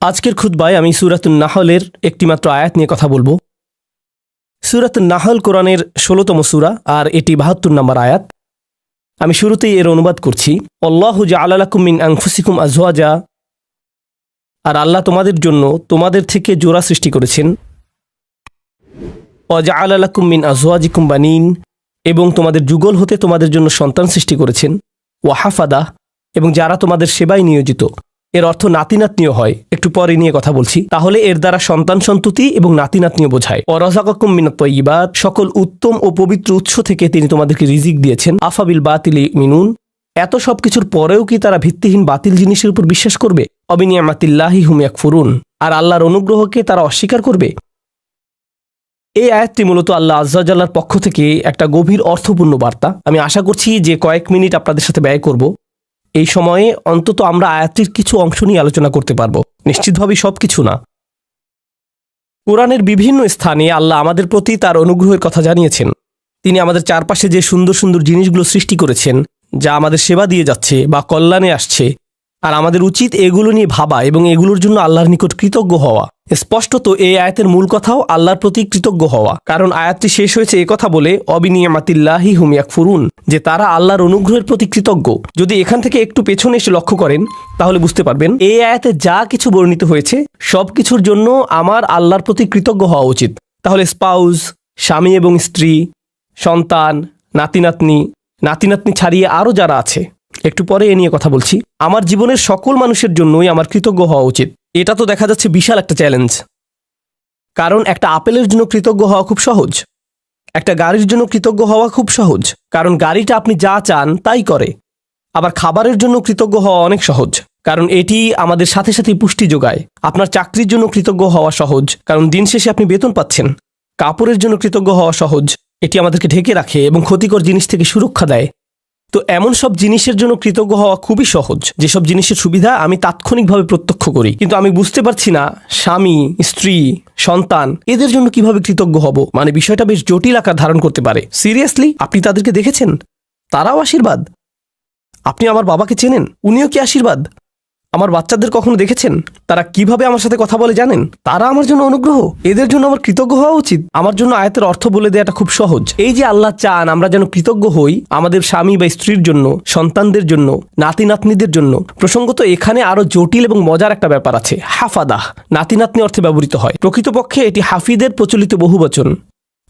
আজকের খুতবায় আমি সূরাতুন নাহলের একটিমাত্র আয়াত নিয়ে কথা বলবো। সূরাতুন নাহল কোরআনের ১৬তম সূরা আর এটি ৭২ নম্বর আয়াত। আমি শুরুতেই এর অনুবাদ করছি। আল্লাহু জাআলা লাকুম মিন আনফুসিকুম আজওয়াজা, আর আল্লাহ তোমাদের জন্য তোমাদের থেকে জোড়া সৃষ্টি করেছেন। ওয়া জাআলা লাকুম মিন আজওয়াজিকুম বানিন, এবং তোমাদের যুগল হতে তোমাদের জন্য সন্তান সৃষ্টি করেছেন। ওয়া হাফাদা, এবং যারা তোমাদের সেবায় নিয়োজিত। এর অর্থ নাতি নাতনিও হয়, একটু পরে নিয়ে কথা বলছি। তাহলে এর দ্বারা সন্তান সন্ততি এবং নাতি নাতনিও বোঝায়। ওয়া রাযাকাকুম মিনাত তাইয়্যিবাত, সকল উত্তম ও পবিত্র উৎস থেকে তিনি তোমাদেরকে রিজিক দিয়েছেন। আফাবিল বাতিলি ইউমিনুন, এত সব কিছুর পরেও কি তারা ভিত্তিহীন বাতিল জিনিসের উপর বিশ্বাস করবে? অবিনিয়ামাতিল্লাহি হুম ইয়াকফুরুন, আর আল্লাহর অনুগ্রহকে তারা অস্বীকার করবে। এই আয়াতটি মূলত আল্লাহ আযজা ওয়া জাল্লার পক্ষ থেকে একটা গভীর অর্থপূর্ণ বার্তা। আমি আশা করছি যে কয়েক মিনিট আপনাদের সাথে ব্যয় করব। এই সময়ে অন্তত আমরা আয়াতটির কিছু অংশ নিয়ে আলোচনা করতে পারব, নিশ্চিতভাবেই সব কিছু না। কোরআনের বিভিন্ন স্থানে আল্লাহ আমাদের প্রতি তার অনুগ্রহের কথা জানিয়েছেন। তিনি আমাদের চারপাশে যে সুন্দর সুন্দর জিনিসগুলো সৃষ্টি করেছেন, যা আমাদের সেবা দিয়ে যাচ্ছে বা কল্যাণে আসছে, আর আমাদের উচিত এগুলো নিয়ে ভাবা এবং এগুলোর জন্য আল্লাহর নিকট কৃতজ্ঞ হওয়া। স্পষ্টত এই আয়াতের মূল কথাও আল্লাহর প্রতি কৃতজ্ঞ হওয়া, কারণ আয়াতটি শেষ হয়েছে একথা বলে অবিনিয়ামাতিল্লাহি হুম ইয়াকফুরুন, যে তারা আল্লাহর অনুগ্রহের প্রতি কৃতজ্ঞ। যদি এখান থেকে একটু পেছনে এসে লক্ষ্য করেন তাহলে বুঝতে পারবেন এই আয়াতে যা কিছু বর্ণিত হয়েছে সব কিছুর জন্য আমার আল্লাহর প্রতি কৃতজ্ঞ হওয়া উচিত। তাহলে স্পাউস, স্বামী এবং স্ত্রী, সন্তান, নাতি নাতনি ছাড়িয়ে আরও যারা আছে, একটু পরে এ নিয়ে কথা বলছি, আমার জীবনের সকল মানুষের জন্যই আমার কৃতজ্ঞ হওয়া উচিত। এটা তো দেখা যাচ্ছে বিশাল একটা চ্যালেঞ্জ, কারণ একটা আপেলের জন্য কৃতজ্ঞ হওয়া খুব সহজ, একটা গাড়ির জন্য কৃতজ্ঞ হওয়া খুব সহজ, কারণ গাড়িটা আপনি যা চান তাই করে। আবার খাবারের জন্য কৃতজ্ঞ হওয়া অনেক সহজ, কারণ এটি আমাদের সাথে সাথে পুষ্টি যোগায়। আপনার চাকরির জন্য কৃতজ্ঞ হওয়া সহজ, কারণ দিন শেষে আপনি বেতন পাচ্ছেন। কাপড়ের জন্য কৃতজ্ঞ হওয়া সহজ, এটি আমাদেরকে ঢেকে রাখে এবং ক্ষতিকর জিনিস থেকে সুরক্ষা দেয়। তো এমন সব জিনিসের জন্য কৃতজ্ঞ হওয়া খুবই সহজ, যেসব জিনিসের সুবিধা আমি তাৎক্ষণিকভাবে প্রত্যক্ষ করি, কিন্তু আমি বুঝতে পারছি না স্বামী, স্ত্রী, সন্তান এদের জন্য কিভাবে কৃতজ্ঞ হব। মানে বিষয়টা বেশ জটিল আকার ধারণ করতে পারে। সিরিয়াসলি, আপনি তাদেরকে দেখেছেন? তারাও আশীর্বাদ। আপনি আমার বাবাকে চেনেন, উনিও কি আশীর্বাদ? আমার বাচ্চাদের কখনো দেখেছেন তারা কিভাবে আমার সাথে কথা বলে জানেন? তারা আমার জন্য অনুগ্রহ। এদের জন্য আমার কৃতজ্ঞ হওয়া উচিত। আমার জন্য আয়াতের অর্থ বলে দেওয়াটা খুব সহজ। এই যে আল্লাহ চান আমরা যেন কৃতজ্ঞ হই আমাদের স্বামী বা স্ত্রীর জন্য, সন্তানদের জন্য, নাতি নাতনিদের জন্য। প্রসঙ্গত এখানে আরো জটিল এবং মজার একটা ব্যাপার আছে। হাফাদাহ নাতি নাতনি অর্থে ব্যবহৃত হয়। প্রকৃতপক্ষে এটি হাফিদের প্রচলিত বহুবচন।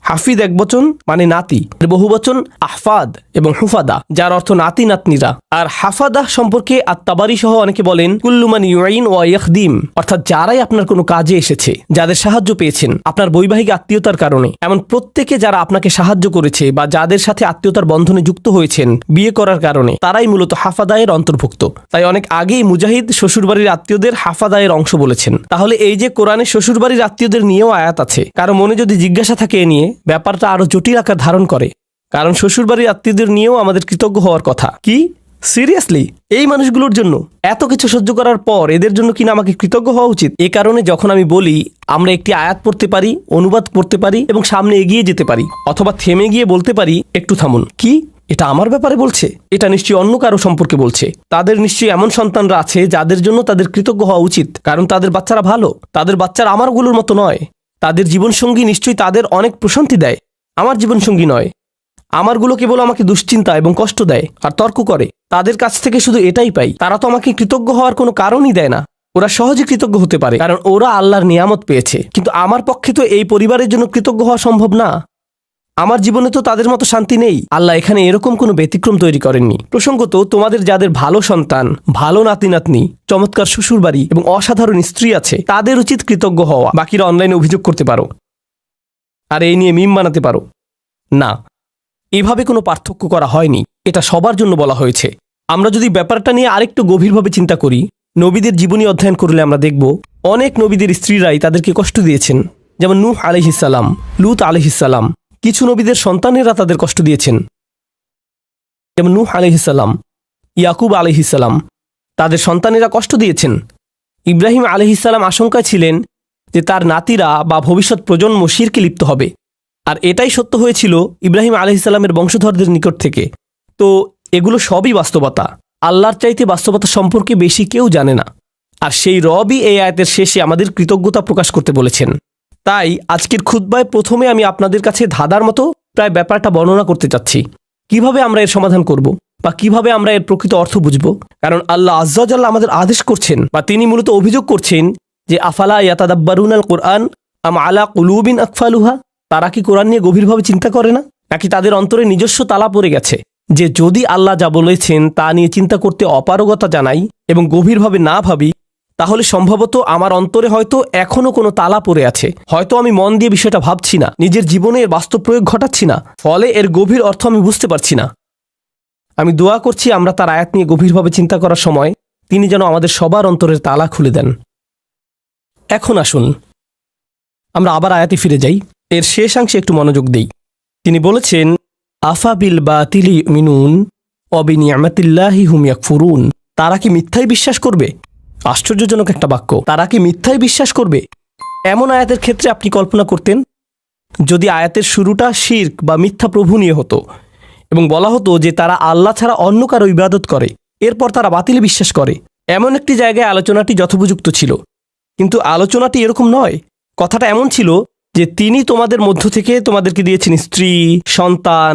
হাফিদ একবচন মানে নাতি, বহুবচন আহফাদ এবং হুফাদা, যার অর্থ নাতি নাতনিরা। আর হাফাদাহ সম্পর্কে আত-তাবারি সহ অনেকে বলেন কুল্লু মান ইউইন ওয়া ইয়াখদিম, অর্থাৎ যারাই আপনার কোনো কাজে এসেছে, যাদের সাহায্য পেয়েছেন আপনার বৈবাহিক আত্মীয়তার কারণে, এমন প্রত্যেকে যারা আপনাকে সাহায্য করেছে বা যাদের সাথে আত্মীয়তার বন্ধনে যুক্ত হয়েছেন বিয়ে করার কারণে, তারাই মূলত হাফাদায়ের অন্তর্ভুক্ত। তাই অনেক আগেই মুজাহিদ শ্বশুরবাড়ির আত্মীয়দের হাফাদায়ের অংশ বলেছেন। তাহলে এই যে কোরআনে শ্বশুরবাড়ির আত্মীয়দের নিয়েও আয়াত আছে, কারো মনে যদি জিজ্ঞাসা থাকে এ নিয়ে, ব্যাপারটা আরো জটিল আকার ধারণ করে, কারণ শ্বশুরবাড়ির আত্মীয়দের নিয়েও আমাদের কৃতজ্ঞ হওয়ার কথা। কি সিরিয়াসলি? এই মানুষগুলোর জন্য এত কিছু সহ্য করার পর এদের জন্য কিনা আমাকে কৃতজ্ঞ হওয়া উচিত? এ কারণে যখন আমি বলি আমরা একটি আয়াত পড়তে পারি, অনুবাদ করতে পারি এবং সামনে এগিয়ে যেতে পারি, অথবা থেমে গিয়ে বলতে পারি একটু থামুন, কি এটা আমার ব্যাপারে বলছে? এটা নিশ্চয়ই অন্য কারো সম্পর্কে বলছে। তাদের নিশ্চয়ই এমন সন্তানরা আছে যাদের জন্য তাদের কৃতজ্ঞ হওয়া উচিত, কারণ তাদের বাচ্চারা ভালো। তাদের বাচ্চারা আমারগুলোর মতো নয়। তাদের জীবনসঙ্গী নিশ্চয়ই তাদের অনেক প্রশান্তি দেয়, আমার জীবনসঙ্গী নয়। আমারগুলো কেবল আমাকে দুশ্চিন্তা এবং কষ্ট দেয় আর তর্ক করে। তাদের কাছ থেকে শুধু এটাই পাই। তারা তো আমাকে কৃতজ্ঞ হওয়ার কোনো কারণই দেয় না। ওরা সহজে কৃতজ্ঞ হতে পারে কারণ ওরা আল্লাহর নিয়ামত পেয়েছে, কিন্তু আমার পক্ষে তো এই পরিবারের জন্য কৃতজ্ঞ হওয়া সম্ভব না। আমার জীবনে তো তাদের মতো শান্তি নেই। আল্লাহ এখানে এরকম কোনো ব্যতিক্রম তৈরি করেননি। প্রসঙ্গত তোমাদের যাদের ভালো সন্তান, ভালো নাতি নাতনি, চমৎকার শ্বশুরবাড়ি এবং অসাধারণ স্ত্রী আছে, তাদের উচিত কৃতজ্ঞ হওয়া। বাকিরা অনলাইনে অভিযোগ করতে পারো আর এই নিয়ে মিম বানাতে পারো। না, এভাবে কোনো পার্থক্য করা হয়নি। এটা সবার জন্য বলা হয়েছে। আমরা যদি ব্যাপারটা নিয়ে আরেকটু গভীরভাবে চিন্তা করি, নবীদের জীবনী অধ্যয়ন করলে আমরা দেখব অনেক নবীদের স্ত্রীরাই তাদেরকে কষ্ট দিয়েছেন। যেমন নূহ আলাইহিস সালাম, লূত আলাইহিস সালাম। কিছু নবীদের সন্তানেরা তাদের কষ্ট দিয়েছেন, যেমন নূহ আলাইহিস সালাম, ইয়াকুব আলাইহিস সালাম, তাদের সন্তানেরা কষ্ট দিয়েছেন। ইব্রাহিম আলাইহিস সালাম আশঙ্কায় ছিলেন যে তার নাতিরা বা ভবিষ্যৎ প্রজন্ম শিরকে লিপ্ত হবে, আর এটাই সত্য হয়েছিল ইব্রাহিম আলাইহিস সালামের বংশধরদের নিকট থেকে। তো এগুলো সবই বাস্তবতা। আল্লাহর চাইতে বাস্তবতা সম্পর্কে বেশি কেউ জানে না। আর সেই রবই এই আয়াতের শেষে আমাদের কৃতজ্ঞতা প্রকাশ করতে বলেছেন। তাই আজকের খুতবায় প্রথমে আমি আপনাদের কাছে ধাঁধার মতো প্রায় ব্যাপারটা বর্ণনা করতে চাচ্ছি, কিভাবে আমরা এর সমাধান করব বা কিভাবে আমরা এর প্রকৃত অর্থ বুঝব। কারণ আল্লাহ আজ্জা ওয়া জাল্লা আমাদের আদেশ করছেন বা তিনি মূলত অভিযোগ করছেন যে আফালা ইয়াতাদাব্বারুনাল কুরআন আম আলা কুলুবিন আকফালুহা, তারা কি কোরআন নিয়ে গভীরভাবে চিন্তা করে না, নাকি তাদের অন্তরে নিজস্ব তালা পড়ে গেছে যে যদি আল্লাহ যা বলেছেন তা নিয়ে চিন্তা করতে অপারগতা জানাই এবং গভীরভাবে না ভাবি, তাহলে সম্ভবত আমার অন্তরে হয়তো এখনও কোনো তালা পড়ে আছে, হয়তো আমি মন দিয়ে বিষয়টা ভাবছি না, নিজের জীবনে এর বাস্তব প্রয়োগ ঘটাচ্ছি না, ফলে এর গভীর অর্থ আমি বুঝতে পারছি না। আমি দোয়া করছি আমরা তার আয়াত নিয়ে গভীরভাবে চিন্তা করার সময় তিনি যেন আমাদের সবার অন্তরের তালা খুলে দেন। এখন আসুন আমরা আবার আয়াতে ফিরে যাই, এর শেষাংশে একটু মনোযোগ দেই। তিনি বলেছেন আফা বিল বাতিলি মিনুন অবিনিয়ামাতিল্লাহি হুম ইয়াকফুরুন, তারা কি মিথ্যায় বিশ্বাস করবে? আশ্চর্যজনক একটা বাক্য, তারা কি মিথ্যায় বিশ্বাস করবে? এমন আয়াতের ক্ষেত্রে আপনি কল্পনা করতেন যদি আয়াতের শুরুটা শিরক বা মিথ্যা প্রভু নিয়ে হতো এবং বলা হতো যে তারা আল্লাহ ছাড়া অন্য কারো ইবাদত করে, এরপর তারা বাতিলে বিশ্বাস করে, এমন একটি জায়গায় আলোচনাটি যথোপযুক্ত ছিল। কিন্তু আলোচনাটি এরকম নয়। কথাটা এমন ছিল যে তিনি তোমাদের মধ্য থেকে তোমাদেরকে দিয়েছেন স্ত্রী, সন্তান,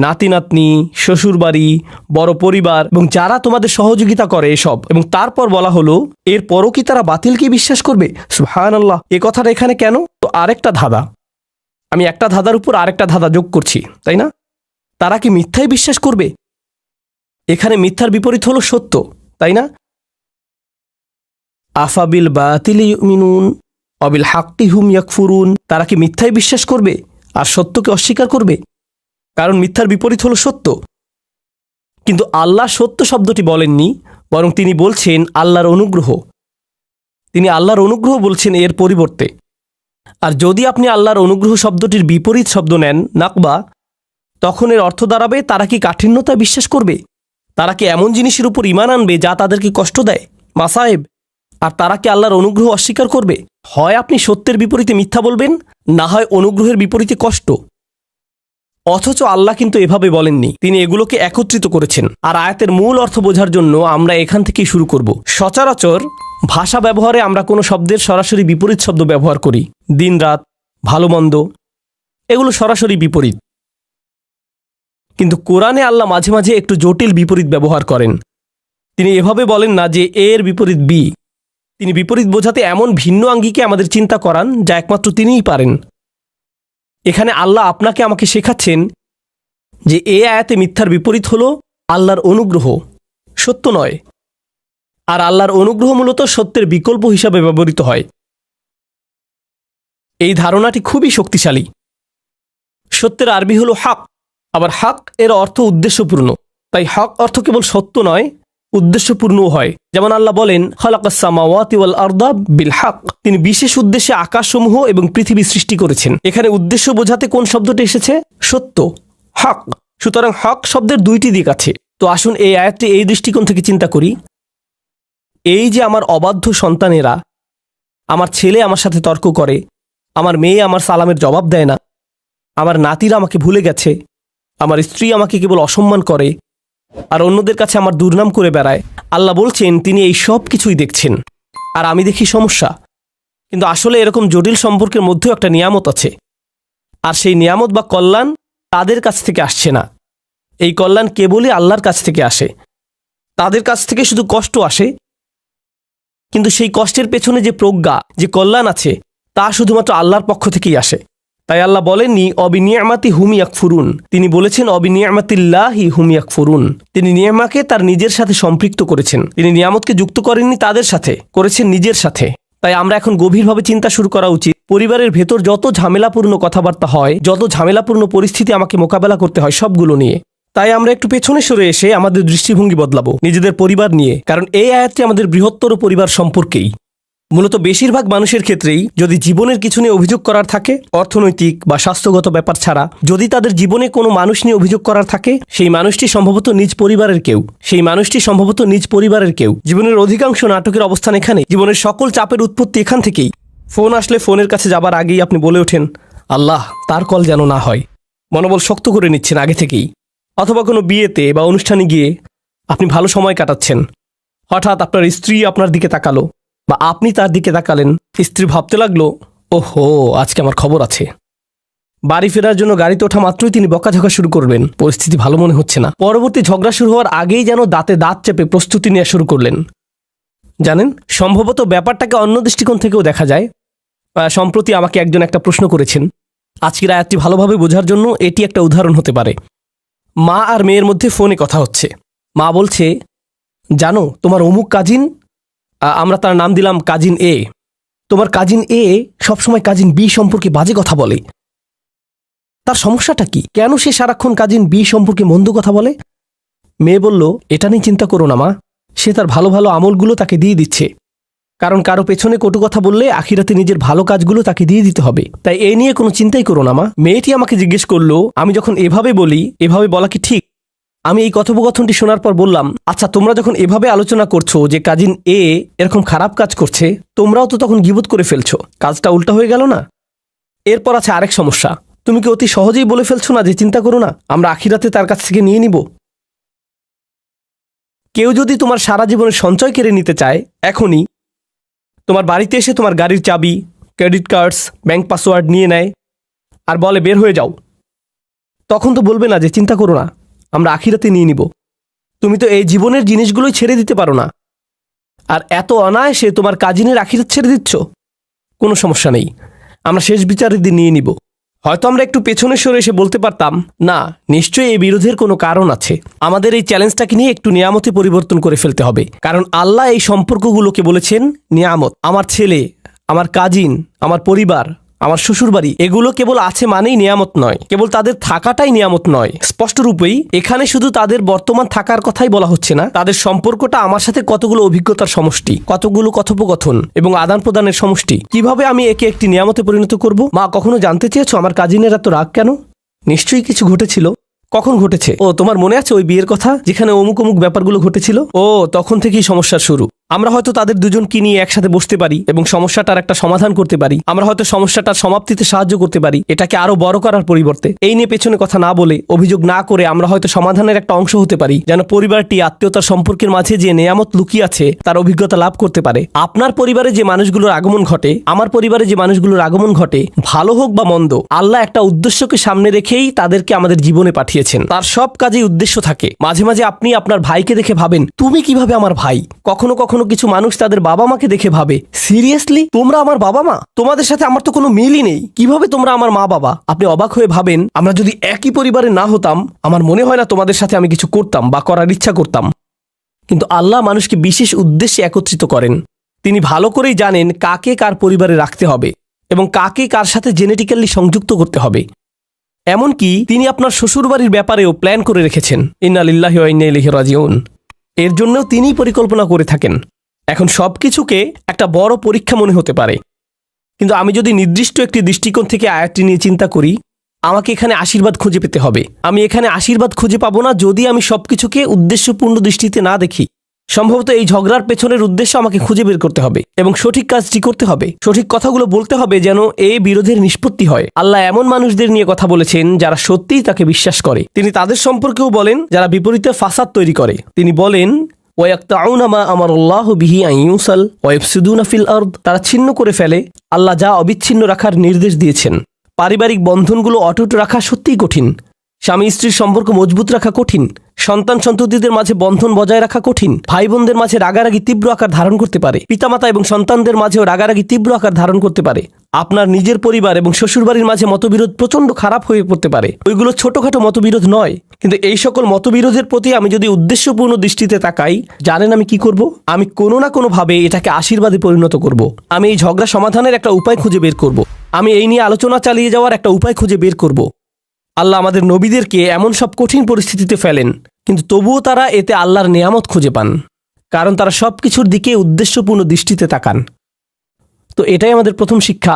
নাতি নাতনি, শ্বশুরবাড়ি, বড় পরিবার এবং যারা তোমাদের সহযোগিতা করে এসব, এবং তারপর বলা হলো এরপরও কি তারা বাতিলকে বিশ্বাস করবে? সুবহানাল্লাহ, এ কথাটা এখানে কেন? তো আরেকটা ধাঁধা, আমি একটা ধাঁধার উপর আরেকটা ধাঁধা যোগ করছি, তাই না? তারা কি মিথ্যায় বিশ্বাস করবে? এখানে মিথ্যার বিপরীত হলো সত্য, তাই না? আফাবিল বাতিলি ইউমিনুন অবিল হাক্কি হুম ইয়াকফুরুন, তারা কি মিথ্যায় বিশ্বাস করবে আর সত্যকে অস্বীকার করবে? কারণ মিথ্যার বিপরীত হলো সত্য। কিন্তু আল্লাহ সত্য শব্দটি বলেননি, বরং তিনি বলছেন আল্লাহর অনুগ্রহ। তিনি আল্লাহর অনুগ্রহ বলছেন এর পরিবর্তে। আর যদি আপনি আল্লাহর অনুগ্রহ শব্দটির বিপরীত শব্দ নেন নাকবা, তখন এর অর্থ দাঁড়াবে তারা কি কাঠিন্যতায় বিশ্বাস করবে? তারা কি এমন জিনিসের উপর ঈমান আনবে যা তাদেরকে কষ্ট দেয়, মাসায়েব? আর তারা কি আল্লাহর অনুগ্রহ অস্বীকার করবে? হয় আপনি সত্যের বিপরীতে মিথ্যা বলবেন, না হয় অনুগ্রহের বিপরীতে কষ্ট। অথচ আল্লাহ কিন্তু এভাবে বলেননি, তিনি এগুলোকে একত্রিত করেছেন। আর আয়াতের মূল অর্থ বোঝার জন্য আমরা এখান থেকেই শুরু করব। সচরাচর ভাষা ব্যবহারে আমরা কোনো শব্দের সরাসরি বিপরীত শব্দ ব্যবহার করি, দিন রাত, ভালো মন্দ, এগুলো সরাসরি বিপরীত। কিন্তু কোরআনে আল্লাহ মাঝে মাঝে একটু জটিল বিপরীত ব্যবহার করেন। তিনি এভাবে বলেন না যে এর বিপরীত বি, তিনি বিপরীত বোঝাতে এমন ভিন্ন আঙ্গিকে আমাদের চিন্তা করান যা একমাত্র তিনিই পারেন। এখানে আল্লাহ আপনাকে আমাকে শেখাচ্ছেন যে এ আয়াতে মিথ্যার বিপরীত হলো আল্লাহর অনুগ্রহ, সত্য নয়। আর আল্লাহর অনুগ্রহ মূলত সত্যের বিকল্প হিসাবে ব্যবহৃত হয়। এই ধারণাটি খুবই শক্তিশালী। সত্যের আরবি হলো হক, আবার হক এর অর্থ উদ্দেশ্যপূর্ণ। তাই হক অর্থ কেবল সত্য নয়, উদ্দেশ্যপূর্ণও হয়। যেমন আল্লাহ বলেন খালাকাস সামাওয়াতি ওয়াল আরদা বিল হক, তিনি বিশেষ উদ্দেশ্যে আকাশসমূহ এবং পৃথিবী সৃষ্টি করেছেন। এখানে উদ্দেশ্য বোঝাতে কোন শব্দটি এসেছে? সত্য, হক। সুতরাং হক শব্দের দুইটি দিক আছে। তো আসুন এই আয়াতটি এই দৃষ্টিকোণ থেকে চিন্তা করি। এই যে আমার অবাধ্য সন্তানেরা, আমার ছেলে আমার সাথে তর্ক করে, আমার মেয়ে আমার সালামের জবাব দেয় না, আমার নাতিরা আমাকে ভুলে গেছে, আমার স্ত্রী আমাকে কেবল অসম্মান করে, আর অন্যদের কাছে আমার দুর্নাম করে বেড়ায়, আল্লাহ বলছেন তিনি এই সব কিছুই দেখছেন, আর আমি দেখি সমস্যা। কিন্তু আসলে এরকম জটিল সম্পর্কের মধ্যেও একটা নিয়ামত আছে, আর সেই নিয়ামত বা কল্যাণ তাদের কাছ থেকে আসছে না। এই কল্যাণ কেবলই আল্লাহর কাছ থেকে আসে। তাদের কাছ থেকে শুধু কষ্ট আসে, কিন্তু সেই কষ্টের পেছনে যে প্রজ্ঞা, যে কল্যাণ আছে, তা শুধুমাত্র আল্লাহর পক্ষ থেকেই আসে। তাই আল্লাহ বলেননি অবিনিয়ামাতি হুম ইয়াকফুরুন, তিনি বলেছেন অবিনিয়ামাতিল্লাহি হুম ইয়াকফুরুন। তিনি নিয়ামাকে তার নিজের সাথে সম্পৃক্ত করেছেন। তিনি নিয়ামতকে যুক্ত করেননি তাদের সাথে, করেছেন নিজের সাথে। তাই আমরা এখন গভীরভাবে চিন্তা শুরু করা উচিত। পরিবারের ভেতর যত ঝামেলাপূর্ণ কথাবার্তা হয়, যত ঝামেলাপূর্ণ পরিস্থিতি আমাকে মোকাবেলা করতে হয়, সবগুলো নিয়ে। তাই আমরা একটু পেছনে সরে এসে আমাদের দৃষ্টিভঙ্গি বদলাবো নিজেদের পরিবার নিয়ে। কারণ এই আয়াতটি আমাদের বৃহত্তর পরিবার সম্পর্কেই। মূলত বেশিরভাগ মানুষের ক্ষেত্রেই যদি জীবনের কিছু নিয়ে অভিযোগ করার থাকে, অর্থনৈতিক বা স্বাস্থ্যগত ব্যাপার ছাড়া যদি তাদের জীবনে কোনো মানুষ নিয়ে অভিযোগ করার থাকে, সেই মানুষটি সম্ভবত নিজ পরিবারের কেউ। জীবনের অধিকাংশ নাটকের অবস্থান এখানে। জীবনের সকল চাপের উৎপত্তি এখান থেকেই। ফোন আসলে ফোনের কাছে যাবার আগেই আপনি বলে ওঠেন আল্লাহ তার কল যেন না হয়, মনোবল শক্ত করে নিচ্ছেন আগে থেকেই। অথবা কোনো বিয়েতে বা অনুষ্ঠানে গিয়ে আপনি ভালো সময় কাটাচ্ছেন, হঠাৎ আপনার স্ত্রী আপনার দিকে তাকালো, বা আপনি তার দিকে তাকালেন। স্ত্রী ভাবতে লাগলো, ওহো, আজকে আমার খবর আছে। বাড়ি ফেরার জন্য গাড়িতে ওঠা মাত্রই তিনি বকাঝকা শুরু করবেন। পরিস্থিতি ভালো মনে হচ্ছে না। পরবর্তী ঝগড়া শুরু হওয়ার আগেই যেন দাঁতে দাঁত চেপে প্রস্তুতি নেওয়া শুরু করলেন। জানেন, সম্ভবত ব্যাপারটাকে অন্য দৃষ্টিকোণ থেকেও দেখা যায়। সম্প্রতি আমাকে একজন একটা প্রশ্ন করেছেন। আজকের আয়াতটি ভালোভাবে বোঝার জন্য এটি একটা উদাহরণ হতে পারে। মা আর মেয়ের মধ্যে ফোনে কথা হচ্ছে। মা বলছে, জানো তোমার অমুক কাজিন, আমরা তার নাম দিলাম কাজিন এ, তোমার কাজিন এ সবসময় কাজিন বি সম্পর্কে বাজে কথা বলে। তার সমস্যাটা কি? কেন সে সারাক্ষণ কাজিন বি সম্পর্কে মন্দ কথা বলে? মেয়ে বলল, এটা নিয়ে চিন্তা করো না মা, সে তার ভালো ভালো আমলগুলো তাকে দিয়ে দিচ্ছে। কারণ কারো পেছনে কটু কথা বললে আখিরাতে নিজের ভালো কাজগুলো তাকে দিয়ে দিতে হবে। তাই এই নিয়ে কোনো চিন্তাই করো না মা। মেয়েটি আমাকে জিজ্ঞেস করলো, আমি যখন এভাবে বলি, এভাবে বলা কি ঠিক? আমি এই কথোপকথনটি শোনার পর বললাম, আচ্ছা, তোমরা যখন এভাবে আলোচনা করছো যে কাজিন এ এরকম খারাপ কাজ করছে, তোমরাও তো তখন গীবত করে ফেলছো। কাজটা উল্টা হয়ে গেল না? এরপর আছে আরেক সমস্যা। তুমি কি অতি সহজেই বলে ফেলছো না যে চিন্তা করো না, আমরা আখিরাতে তার কাছ থেকে নিয়ে নিব? কেউ যদি তোমার সারা জীবনের সঞ্চয় কেড়ে নিতে চায়, এখনই তোমার বাড়িতে এসে তোমার গাড়ির চাবি, ক্রেডিট কার্ডস, ব্যাংক পাসওয়ার্ড নিয়ে নেয় আর বলে বের হয়ে যাও, তখন তো বলবে না যে চিন্তা করো না, আমরা আখিরাতে নিয়ে নিব। তুমি তো এই জীবনের জিনিসগুলোই ছেড়ে দিতে পারো না, আর এত অনায়াসে তোমার কাজিনের আখিরাত ছেড়ে দিচ্ছ। কোনো সমস্যা নেই, আমরা শেষ বিচারের দিন নিয়ে নিব। হয়তো আমরা একটু পেছনে সরে এসে বলতে পারতাম, না, নিশ্চয়ই এই বিরোধের কোনো কারণ আছে, আমাদের এই চ্যালেঞ্জটাকে নিয়ে একটু নিয়ামতে পরিবর্তন করে ফেলতে হবে। কারণ আল্লাহ এই সম্পর্কগুলোকে বলেছেন নিয়ামত। আমার ছেলে, আমার কাজিন, আমার পরিবার, আমার শ্বশুরবাড়ি, এগুলো কেবল আছে মানেই নিয়ামত নয়, কেবল তাদের থাকাটাই নিয়ামত নয়। স্পষ্ট রূপেই এখানে শুধু তাদের বর্তমান থাকার কথাই বলা হচ্ছে না, তাদের সম্পর্কটা আমার সাথে কতগুলো অভিজ্ঞতার সমষ্টি, কতগুলো কথোপকথন এবং আদান প্রদানের সমষ্টি। কিভাবে আমি একে একটি নিয়ামতে পরিণত করব? মা, কখনো জানতে চেয়েছো আমার কাজিনের এত রাগ কেন? নিশ্চয়ই কিছু ঘটেছিল। কখন ঘটেছে? ও, তোমার মনে আছে ওই বিয়ের কথা, যেখানে অমুক অমুক ব্যাপারগুলো ঘটেছিল? ও, তখন থেকেই সমস্যার শুরু। আমরা হয়তো তাদের দুজনকে নিয়ে একসাথে বসতে পারি এবং সমস্যাটার একটা সমাধান করতে পারি। আমরা হয়তো সমস্যাটার সমাপ্তিতে সাহায্য করতে পারি, এটাকে আরো বড় করার পরিবর্তে। এই নিয়ে পেছনে কথা না বলে, অভিযোগ না করে আমরা হয়তো সমাধানের একটা অংশ হতে পারি, যেন পরিবারটি আত্মীয়তার সম্পর্কের মাঝে যে নেয়ামত লুকিয়ে আছে তার অভিজ্ঞতা লাভ করতে পারে। আপনার পরিবারে যে মানুষগুলোর আগমন ঘটে, আমার পরিবারে যে মানুষগুলোর আগমন ঘটে, ভালো হোক বা মন্দ, আল্লাহ একটা উদ্দেশ্যকে সামনে রেখেই তাদেরকে আমাদের জীবনে পাঠিয়েছেন। তার সব কাজেই উদ্দেশ্য থাকে। মাঝে মাঝে আপনি আপনার ভাইকে দেখে ভাবেন, তুমি কিভাবে আমার ভাই? কখনো কখনো কিছু মানুষ তাদের বাবা মাকে দেখে ভাবে, সিরিয়াসলি তোমরা আমার বাবা মা? তোমাদের সাথে আমার তো কোনো মিলই নেই, কিভাবে তোমরা আমার মা বাবা? আপনি অবাক হয়ে ভাবেন, আমরা যদি একই পরিবারে না হতাম, আমার মনে হয় না তোমাদের সাথে আমি কিছু করতাম বা করার ইচ্ছা করতাম। কিন্তু আল্লাহ মানুষকে বিশেষ উদ্দেশ্যে একত্রিত করেন। তিনি ভালো করেই জানেন কাকে কার পরিবারে রাখতে হবে এবং কাকে কার সাথে জেনেটিক্যালি সংযুক্ত করতে হবে। এমনকি তিনি আপনার শ্বশুরবাড়ির ব্যাপারেও প্ল্যান করে রেখেছেন। ইন্না লিল্লাহি ওয়া ইন্না ইলাইহি রাজিউন। এর জন্যও তিনিই পরিকল্পনা করে থাকেন। এখন সবকিছুকে একটা বড় পরীক্ষা মনে হতে পারে, কিন্তু আমি যদি নির্দিষ্ট একটি দৃষ্টিকোণ থেকে আয়াতটি নিয়ে চিন্তা করি, আমাকে এখানে আশীর্বাদ খুঁজে পেতে হবে। আমি এখানে আশীর্বাদ খুঁজে পাবো না যদি আমি সবকিছুকে উদ্দেশ্যপূর্ণ দৃষ্টিতে না দেখি। সম্ভবত এই ঝগড়ার পেছনের উদ্দেশ্য আমাকে খুঁজে বের করতে হবে এবং সঠিক কাজটি করতে হবে, সঠিক কথাগুলো বলতে হবে যেন এই বিরোধের নিষ্পত্তি হয়। আল্লাহ এমন মানুষদের নিয়ে কথা বলেছেন যারা সত্যিই তাকে বিশ্বাস করে। তিনি তাদের সম্পর্কেও বলেন যারা বিপরীতে ফাসাদ তৈরি করে। তিনি বলেন, ওয়ায়াকতাউনা মা আমারাল্লাহু বিহি আন ইউসাল ওয়া ইফসিদুনা ফিল আরদ। তারা ছিন্ন করে ফেলে আল্লাহ যা অবিচ্ছিন্ন রাখার নির্দেশ দিয়েছেন। পারিবারিক বন্ধনগুলো অটুট রাখা সত্যিই কঠিন। স্বামী স্ত্রীর সম্পর্ক মজবুত রাখা কঠিন। সন্তান সন্ততিদের মাঝে বন্ধন বজায় রাখা কঠিন। ভাই বোনদের মাঝে রাগারাগি তীব্র আকার ধারণ করতে পারে। পিতামাতা এবং সন্তানদের মাঝেও রাগারাগি তীব্র আকার ধারণ করতে পারে। আপনার নিজের পরিবার এবং শ্বশুরবাড়ির মাঝে মতবিরোধ প্রচণ্ড খারাপ হয়ে পড়তে পারে। ওইগুলো ছোটখাটো মতবিরোধ নয়, কিন্তু এই সকল মতবিরোধের প্রতি আমি যদি উদ্দেশ্যপূর্ণ দৃষ্টিতে তাকাই, জানেন আমি কি করব? আমি কোনো না কোনোভাবে এটাকে আশীর্বাদে পরিণত করব। আমি এই ঝগড়া সমাধানের একটা উপায় খুঁজে বের করব। আমি এই নিয়ে আলোচনা চালিয়ে যাওয়ার একটা উপায় খুঁজে বের করব। আল্লাহ আমাদের নবীদেরকে এমন সব কঠিন পরিস্থিতিতে ফেলেন, কিন্তু তবুও তারা এতে আল্লাহর নিয়ামত খুঁজে পান, কারণ তারা সব কিছুর দিকে উদ্দেশ্যপূর্ণ দৃষ্টিতে তাকান। তো এটাই আমাদের প্রথম শিক্ষা,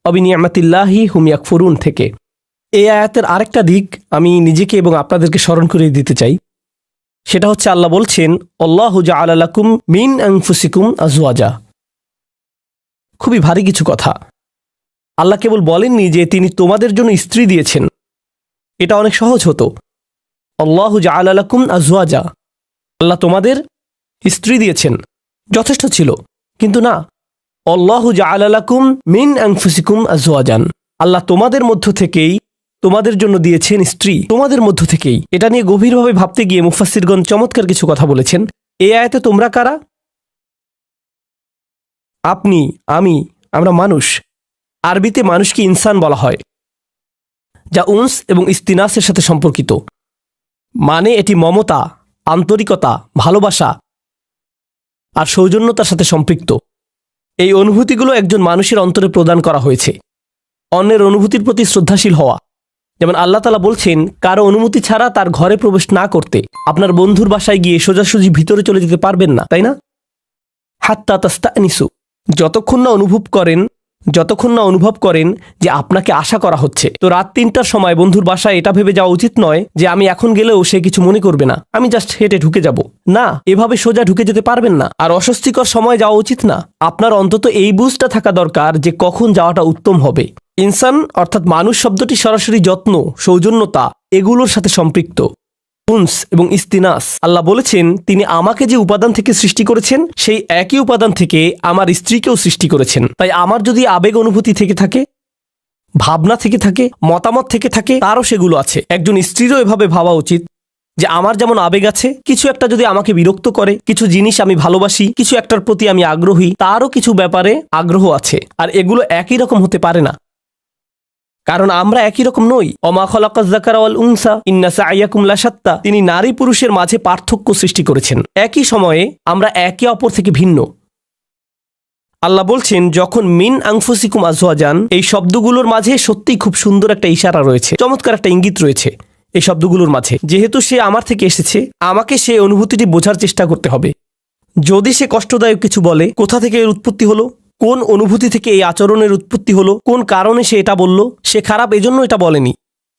আবিনিয়ামাতিল্লাহি হুম ইয়াকফুরুন থেকে। এই আয়াতের আরেকটা দিক আমি নিজেকে এবং আপনাদেরকে স্মরণ করিয়ে দিতে চাই। সেটা হচ্ছে আল্লাহ বলছেন, আল্লাহু জাআলা লাকুম মিন আনফুসিকুম আজওয়াজা। খুবই ভারী কিছু কথা। আল্লাহ কেবল বলেননি যে তিনি তোমাদের জন্য স্ত্রী দিয়েছেন। এটা অনেক সহজ হতো। আল্লাহু জাআলা লাকুম আজওয়াজা, আল্লাহ তোমাদের স্ত্রী দিয়েছেন। যথেষ্ট ছিল। কিন্তু না, আল্লাহু জাআলা লাকুম মিন আনফুসিকুম আজওয়াজান, আল্লাহ তোমাদের মধ্য থেকেই তোমাদের জন্য দিয়েছেন স্ত্রী, তোমাদের মধ্য থেকেই। এটা নিয়ে গভীরভাবে ভাবতে গিয়ে মুফাসসিরগণ চমৎকার কিছু কথা বলেছেন। এই আয়াতে তোমরা কারা? আপনি, আমি, আমরা মানুষ। আরবিতে মানুষকে ইনসান বলা হয়, যা উনস এবং ইস্তিনাসের সাথে সম্পর্কিত। মানে এটি মমতা, আন্তরিকতা, ভালোবাসা আর সৌজন্যতার সাথে সম্পৃক্ত। এই অনুভূতিগুলো একজন মানুষের অন্তরে প্রদান করা হয়েছে। অন্যের অনুভূতির প্রতি শ্রদ্ধাশীল হওয়া, যেমন আল্লাহ তাআলা বলছেন কারো অনুমতি ছাড়া তার ঘরে প্রবেশ না করতে। আপনার বন্ধুর বাসায় গিয়ে সোজাসুজি ভিতরে চলে যেতে পারবেন না, তাই না? হাত্তা তাস্তানিসু, যতক্ষণ না অনুভব করেন যে আপনাকে আশা করা হচ্ছে। তো রাত ৩টার সময় বন্ধুর বাসায় এটা ভেবে যাওয়া উচিত নয় যে আমি এখন গেলেও সে কিছু মনে করবে না, আমি জাস্ট হেঁটে ঢুকে যাব। না, এভাবে সোজা ঢুকে যেতে পারবেন না। আর অস্বস্তিকর সময় যাওয়া উচিত না। আপনার অন্তত এই বুঝটা থাকা দরকার যে কখন যাওয়াটা উত্তম হবে। ইনসান অর্থাৎ মানুষ শব্দটি সরাসরি যত্ন, সৌজন্যতা এগুলোর সাথে সম্পৃক্ত। উনস এবং ইস্তিনাস, আল্লাহ বলেছেন তিনি আমাকে যে উপাদান থেকে সৃষ্টি করেছেন সেই একই উপাদান থেকে আমার স্ত্রীকেও সৃষ্টি করেছেন। তাই আমার যদি আবেগ অনুভূতি থেকে থাকে, ভাবনা থেকে থাকে, মতামত থেকে থাকে, তারও সেগুলো আছে। একজন স্ত্রীরও এভাবে ভাবা উচিত যে আমার যেমন আবেগ আছে, কিছু একটা যদি আমাকে বিরক্ত করে, কিছু জিনিস আমি ভালোবাসি, কিছু একটার প্রতি আমি আগ্রহী, তারও কিছু ব্যাপারে আগ্রহ আছে। আর এগুলো একই রকম হতে পারে না, কারণ আমরা একই রকম নই। ওমা খালাকাজ যাকারা ওয়াল উনসা ইন্না সা'য়াকুম লাশাত্তা, তিনি নারী পুরুষের মাঝে পার্থক্য সৃষ্টি করেছেন। একই সময়ে আমরা একে অপর থেকে ভিন্ন। আল্লাহ বলছেন যখন মিন আনফুসিকুম আজওয়াজান, এই শব্দগুলোর মাঝে সত্যিই খুব সুন্দর একটা ইশারা রয়েছে, চমৎকার একটা ইঙ্গিত রয়েছে এই শব্দগুলোর মাঝে। যেহেতু সে আমার থেকে এসেছে, আমাকে সেই অনুভূতিটি বোঝার চেষ্টা করতে হবে। যদি সে কষ্টদায়ক কিছু বলে, কোথা থেকে এর উৎপত্তি হলো, কোন অনুভূতি থেকে এই আচরণের উৎপত্তি হলো, কোন কারণে সে এটা বলল, সে খারাপ এজন্য এটা বলেনি,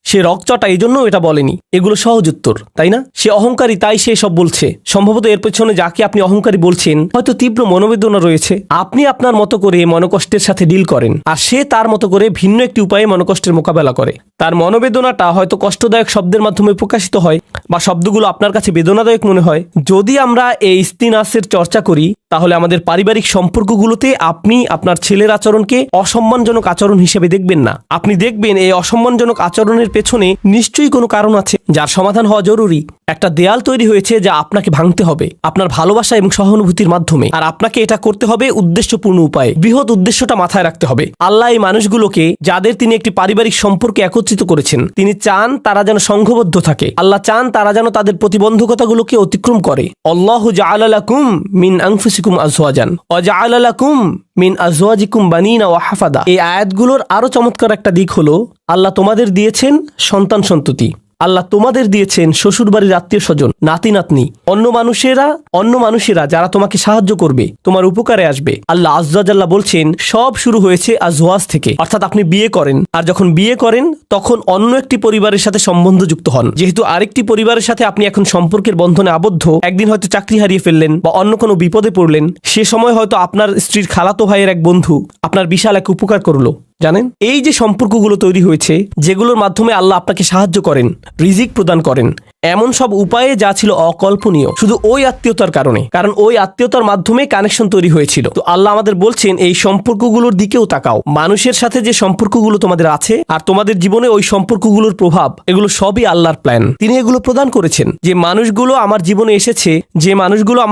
সে রকচটা এই জন্য এটা বলেনি, এগুলো সহজ উত্তর, তাই না? সে অহংকারী তাই সে সব বলছে। সম্ভবত এর পেছনে যাকে আপনি অহংকারী বলছেন হয়তো তীব্র মনোবেদনা রয়েছে। আপনি আপনার মতো করে মনোকষ্টের সাথে ডিল করেন, আর সে তার মতো করে ভিন্ন একটি উপায়ে মনোকষ্টের মোকাবেলা করে। তার মনোবেদনাটা হয়তো কষ্টদায়ক শব্দের মাধ্যমে প্রকাশিত হয়, বা শব্দগুলো আপনার কাছে বেদনাদায়ক মনে হয়। যদি আমরা এই ইস্তিনাসের চর্চা করি, তাহলে আমাদের পারিবারিক সম্পর্কগুলোতে আপনি আপনার ছেলের আচরণকে অসম্মানজনক আচরণ হিসেবে দেখবেন না। আপনি দেখবেন এই অসম্মানজনক আচরণের পেছনে নিশ্চয়ই কোনো কারণ আছে যার সমাধান হওয়া জরুরি। একটা দেয়াল তৈরি হয়েছে যা আপনাকে ভাঙতে হবে আপনার ভালোবাসা এবং সহানুভূতির মাধ্যমে, আর আপনাকে এটা করতে হবে উদ্দেশ্যপূর্ণ উপায়ে। বৃহৎ উদ্দেশ্যটা মাথায় রাখতে হবে। আল্লাহ এই মানুষগুলোকে, যাদের তিনি একটি পারিবারিক সম্পর্কে একত্রিত করেছেন, তিনি চান তারা যেন সংঘবদ্ধ থাকে। আল্লাহ চান তারা যেন তাদের প্রতিবন্ধকতাগুলোকে অতিক্রম করে। আল্লাহু জাআলা লাকুম মিন আনফুসিকুম আজওয়াজান ওয়া জাআলা লাকুম মিন আজওয়াজিকুম বানিনা ওয়া হাফাদা। এই আয়াতগুলোর আরো চমৎকার একটা দিক হলো আল্লাহ তোমাদের দিয়েছেন সন্তান সন্ততি, আল্লাহ তোমাদের দিয়েছেন শ্বশুরবাড়ির আত্মীয় স্বজন, নাতি নাতনি, অন্য মানুষেরা যারা তোমাকে সাহায্য করবে, তোমার উপকারে আসবে। আল্লাহ আজ্জা জাল্লা বলছেন সব শুরু হয়েছে আজওয়াজ থেকে, অর্থাৎ আপনি বিয়ে করেন, আর যখন বিয়ে করেন তখন অন্য একটি পরিবারের সাথে সম্বন্ধ যুক্ত হন। যেহেতু আরেকটি পরিবারের সাথে আপনি এখন সম্পর্কের বন্ধনে আবদ্ধ, একদিন হয়তো চাকরি হারিয়ে ফেললেন বা অন্য কোনো বিপদে পড়লেন, সে সময় হয়তো আপনার স্ত্রীর খালাতো ভাইয়ের এক বন্ধু আপনার বিশাল এক উপকার করলো। জানেন, এই যে সম্পর্কগুলো তৈরি হয়েছে, যেগুলোর মাধ্যমে আল্লাহ আপনাকে সাহায্য করেন, রিজিক প্রদান করেন, এমন সব উপায়ে যা ছিল অকল্পনীয় শুধু ওই আত্মীয়তার কারণে, কারণ ওই আত্মীয়তার মাধ্যমে কানেকশন তৈরি হয়েছিল। তো আল্লাহ আমাদের বলছেন এই সম্পর্কগুলোর দিকেও তাকাও। মানুষের সাথে যে সম্পর্কগুলো তোমাদের আছে আর তোমাদের জীবনে ওই সম্পর্কগুলোর প্রভাব, এগুলো সবই আল্লাহর প্ল্যান। তিনি এগুলো প্রদান করেছেন। যে মানুষগুলো আমার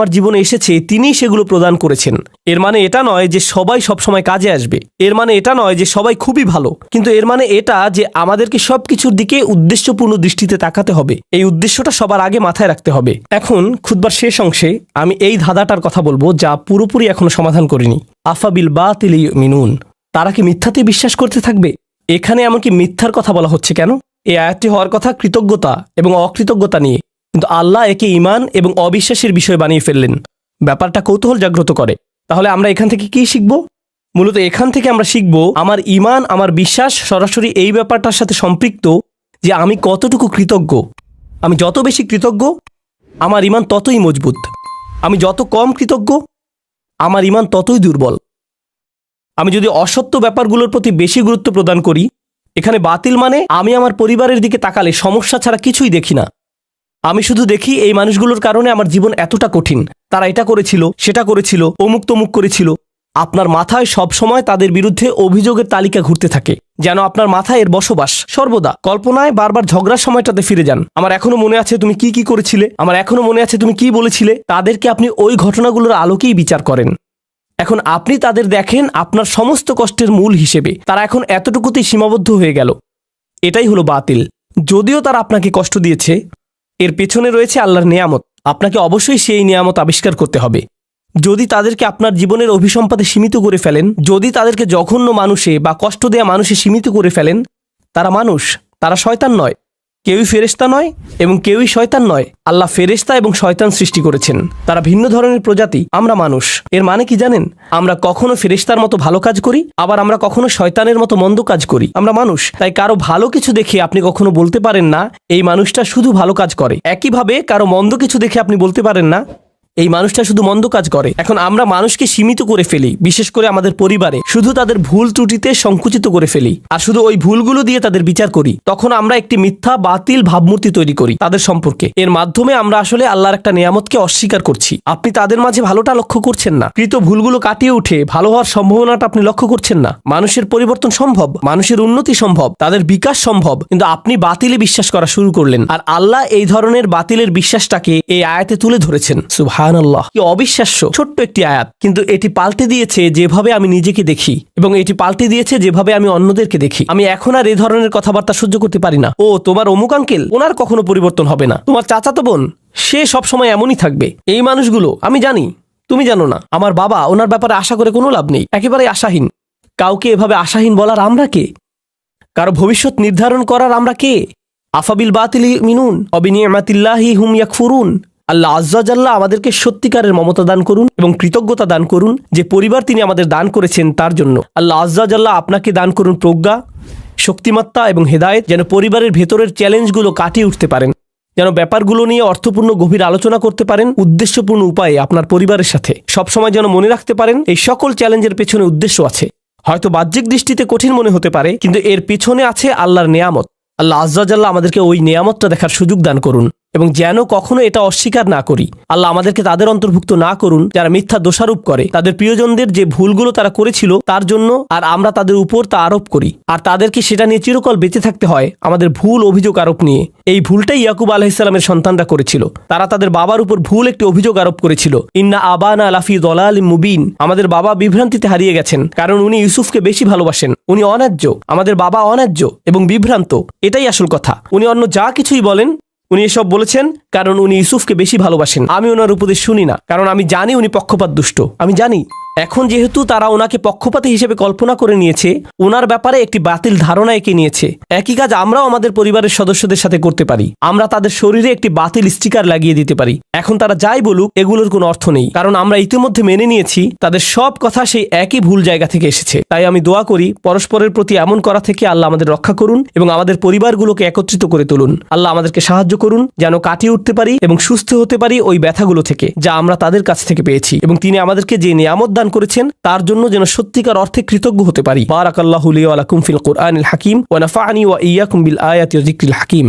জীবনে এসেছে তিনিই সেগুলো প্রদান করেছেন। এর মানে এটা নয় যে সবাই সবসময় কাজে আসবে, এর মানে এটা নয় যে সবাই খুবই ভালো, কিন্তু এর মানে এটা যে আমাদেরকে সবকিছুর দিকে উদ্দেশ্যপূর্ণ দৃষ্টিতে তাকাতে হবে। এই উদ্দেশ্যটা সবার আগে মাথায় রাখতে হবে। এখন খুতবার শেষ অংশে আমি এই ধাঁধাটার কথা বলবো যা পুরোপুরি এখনো সমাধান করিনি। আফাবিল বাতিল ইউমিনুন, তারা কি মিথ্যাতে বিশ্বাস করতে থাকবে? এখানে এমনকি মিথ্যার কথা বলা হচ্ছে কেন? এই আয়াতটি হওয়ার কথা কৃতজ্ঞতা এবং অকৃতজ্ঞতা নিয়ে, কিন্তু আল্লাহ একে ঈমান এবং অবিশ্বাসের বিষয় বানিয়ে ফেললেন। ব্যাপারটা কৌতূহল জাগ্রত করে। তাহলে আমরা এখান থেকে কি শিখব? মূলত এখান থেকে আমরা শিখব আমার ঈমান, আমার বিশ্বাস সরাসরি এই ব্যাপারটার সাথে সম্পৃক্ত যে আমি কতটুকু কৃতজ্ঞ। আমি যত বেশি কৃতজ্ঞ আমার ঈমান ততই মজবুত। আমি যত কম কৃতজ্ঞ আমার ঈমান ততই দুর্বল। আমি যদি অসত্য ব্যাপারগুলোর প্রতি বেশি গুরুত্ব প্রদান করি, এখানে বাতিল মানে আমি আমার পরিবারের দিকে তাকালে সমস্যা ছাড়া কিছুই দেখি না। আমি শুধু দেখি এই মানুষগুলোর কারণে আমার জীবন এতটা কঠিন, তারা এটা করেছিল, সেটা করেছিল, অমুক তমুক করেছিল। আপনার মাথায় সব সময় তাদের বিরুদ্ধে অভিযোগের তালিকা ঘুরতে থাকে, যেন আপনার মাথায় এর বসবাস। সর্বদা কল্পনায় বারবার ঝগড়ার সময়টাতে ফিরে যান। আমার এখনো মনে আছে তুমি কি কি করেছিলে, আমার এখনো মনে আছে তুমি কি বলেছিলে। তাদেরকে আপনি ওই ঘটনাগুলোর আলোকেই বিচার করেন। এখন আপনি তাদের দেখেন আপনার সমস্ত কষ্টের মূল হিসেবে। তারা এখন এতটুকুতেই সীমাবদ্ধ হয়ে গেল। এটাই হলো বাতিল। যদিও তারা আপনাকে কষ্ট দিয়েছে, এর পেছনে রয়েছে আল্লাহর নেয়ামত। আপনাকে অবশ্যই সেই নেয়ামত আবিষ্কার করতে হবে। যদি তাদেরকে আপনার জীবনের অভিসম্পাদে সীমিত করে ফেলেন, যদি তাদেরকে জঘন্য মানুষে বা কষ্ট দেয়া মানুষে সীমিত করে ফেলেন, তারা মানুষ, তারা শয়তান নয়। কেউই ফেরেশতা নয় এবং কেউই শয়তান নয়। আল্লাহ ফেরেশতা এবং শয়তান সৃষ্টি করেছেন, তারা ভিন্ন ধরনের প্রজাতি। আমরা মানুষ। এর মানে কি জানেন? আমরা কখনো ফেরেশতার মতো ভালো কাজ করি, আবার আমরা কখনো শয়তানের মতো মন্দ কাজ করি। আমরা মানুষ। তাই কারো ভালো কিছু দেখে আপনি কখনো বলতে পারেন না এই মানুষটা শুধু ভালো কাজ করে। একইভাবে কারো মন্দ কিছু দেখে আপনি বলতে পারেন না এই মানুষটা শুধু মন্দ কাজ করে। এখন আমরা মানুষকে সীমিত করে ফেলি, বিশেষ করে আমাদের পরিবারে শুধু তাদের ভুল ত্রুটিতে সংকুচিত করে ফেলি, আর শুধু ওই ভুলগুলো দিয়ে তাদের বিচার করি। তখন আমরা একটি মিথ্যা বাতিল ভাবমূর্তি তৈরি করি তাদের সম্পর্কে। এর মাধ্যমে আমরা আসলে আল্লাহর একটা নিয়ামতকে অস্বীকার করছি। আপনি তাদের মাঝে ভালোটা লক্ষ্য করছেন না। কৃত ভুলগুলো কাটিয়ে উঠে ভালো হওয়ার সম্ভাবনাটা আপনি লক্ষ্য করছেন না। মানুষের পরিবর্তন সম্ভব, মানুষের উন্নতি সম্ভব, তাদের বিকাশ সম্ভব, কিন্তু আপনি বাতিলে বিশ্বাস করা শুরু করলেন। আর আল্লাহ এই ধরনের বাতিলের বিশ্বাসটাকে এই আয়াতে তুলে ধরেছেন। সুবহানাল্লাহ, কি অবিশ্বাস্য ছোট্ট একটি আয়াত, কিন্তু এটি পাল্টে দিয়েছে যেভাবে আমি নিজেকে দেখি, এবং এটি পাল্টে দিয়েছে যেভাবে আমি অন্যদেরকে দেখি। আমি এখন আর এই ধরনের কথাবার্তা সহ্য করতে পারি না। ও তোমার অমুক আঙ্কেল, ওনার কখনো পরিবর্তন হবে না। তোমার চাচাতো বোন, সে সবসময় এমনই থাকবে। এই মানুষগুলো আমি জানি, তুমি জানো না। আমার বাবা, ওনার ব্যাপারে আশা করে কোনো লাভ নেই, একেবারে আশাহীন। কাউকে এভাবে আশাহীন বলার আমরা কে? কারো ভবিষ্যৎ নির্ধারণ করার আমরা কে? আফাবিল বাতিল মিনুন অবিনিয়ামাতিল্লাহি হুম ইয়াকফুরুন। আল্লাহ আজ্জা জাল্লা আমাদেরকে সত্যিকারের মমতা দান করুন এবং কৃতজ্ঞতা দান করুন যে পরিবার তিনি আমাদের দান করেছেন তার জন্য। আল্লাহ আজ্জা জাল্লা আপনাকে দান করুন প্রজ্ঞা, শক্তিমত্তা এবং হেদায়েত, যেন পরিবারের ভেতরের চ্যালেঞ্জগুলো কাটিয়ে উঠতে পারেন, যেন ব্যাপারগুলো নিয়ে অর্থপূর্ণ গভীর আলোচনা করতে পারেন উদ্দেশ্যপূর্ণ উপায়ে আপনার পরিবারের সাথে। সবসময় যেন মনে রাখতে পারেন এই সকল চ্যালেঞ্জের পেছনে উদ্দেশ্য আছে। হয়তো বাহ্যিক দৃষ্টিতে কঠিন মনে হতে পারে, কিন্তু এর পিছনে আছে আল্লাহর নেয়ামত। আল্লাহ আজ্জা জাল্লা আমাদেরকে ওই নেয়ামতটা দেখার সুযোগ দান করুন এবং যেন কখনো এটা অস্বীকার না করি। আল্লাহ আমাদেরকে তাদের অন্তর্ভুক্ত না করুন যারা মিথ্যা দোষারোপ করে তাদের প্রিয়জনদের যে ভুলগুলো তারা করেছিল তার জন্য, আর আমরা তাদের উপর তা আরোপ করি, আর তাদেরকে সেটা নিয়ে চিরকাল বেঁচে থাকতে হয় আমাদের ভুল অভিযোগ আরোপ নিয়ে। এই ভুলটাই ইয়াকুব আলাইহিসসালামের সন্তানরা করেছিল। তারা তাদের বাবার উপর ভুল একটি অভিযোগ আরোপ করেছিল, ইন্না আবানা লাফি দলালিম মুবিন। আমাদের বাবা বিভ্রান্তিতে হারিয়ে গেছেন, কারণ উনি ইউসুফকে বেশি ভালোবাসেন। উনি অন্যায্য, আমাদের বাবা অন্যায্য এবং বিভ্রান্ত। এটাই আসল কথা। উনি অন্য যা কিছুই বলেন, উনি এসব বলেছেন কারণ উনি ইউসুফকে বেশি ভালোবাসেন। আমি ওনার উপদেশ শুনি না, কারণ আমি জানি উনি পক্ষপাত দুষ্ট। আমি জানি। এখন যেহেতু তারা ওনাকে পক্ষপাতী হিসেবে কল্পনা করে নিয়েছে, ওনার ব্যাপারে একটি বাতিল ধারণা এঁকে নিয়েছে, একই কাজ আমরাও আমাদের পরিবারের সদস্যদের সাথে করতে পারি। আমরা তাদের শরীরে একটি বাতিল স্টিকার লাগিয়ে দিতে পারি। এখন তারা যাই বলুক এগুলোর কোনো অর্থ নেই, কারণ আমরা ইতিমধ্যে মেনে নিয়েছি তাদের সব কথা সেই একই ভুল জায়গা থেকে এসেছে। তাই আমি দোয়া করি পরস্পরের প্রতি এমন করা থেকে আল্লাহ আমাদের রক্ষা করুন এবং আমাদের পরিবারগুলোকে একত্রিত করে তুলুন। আল্লাহ আমাদেরকে সাহায্য করুন যেন কাটিয়ে উঠতে পারি এবং সুস্থ হতে পারি ওই ব্যথাগুলো থেকে যা আমরা তাদের কাছ থেকে পেয়েছি, এবং তিনি আমাদেরকে যে নিয়ামত দান করেছেন তার জন্য যেন সত্যিকার অর্থে কৃতজ্ঞ হতে পারি। বারাকাল্লাহু লি ওয়া লাকুম ফিল কুরআনিল হাকিম ওয়া নাফা'নি ওয়া ইয়্যাকুম বিল আয়াতি ওয়া যিকরিল হাকিম।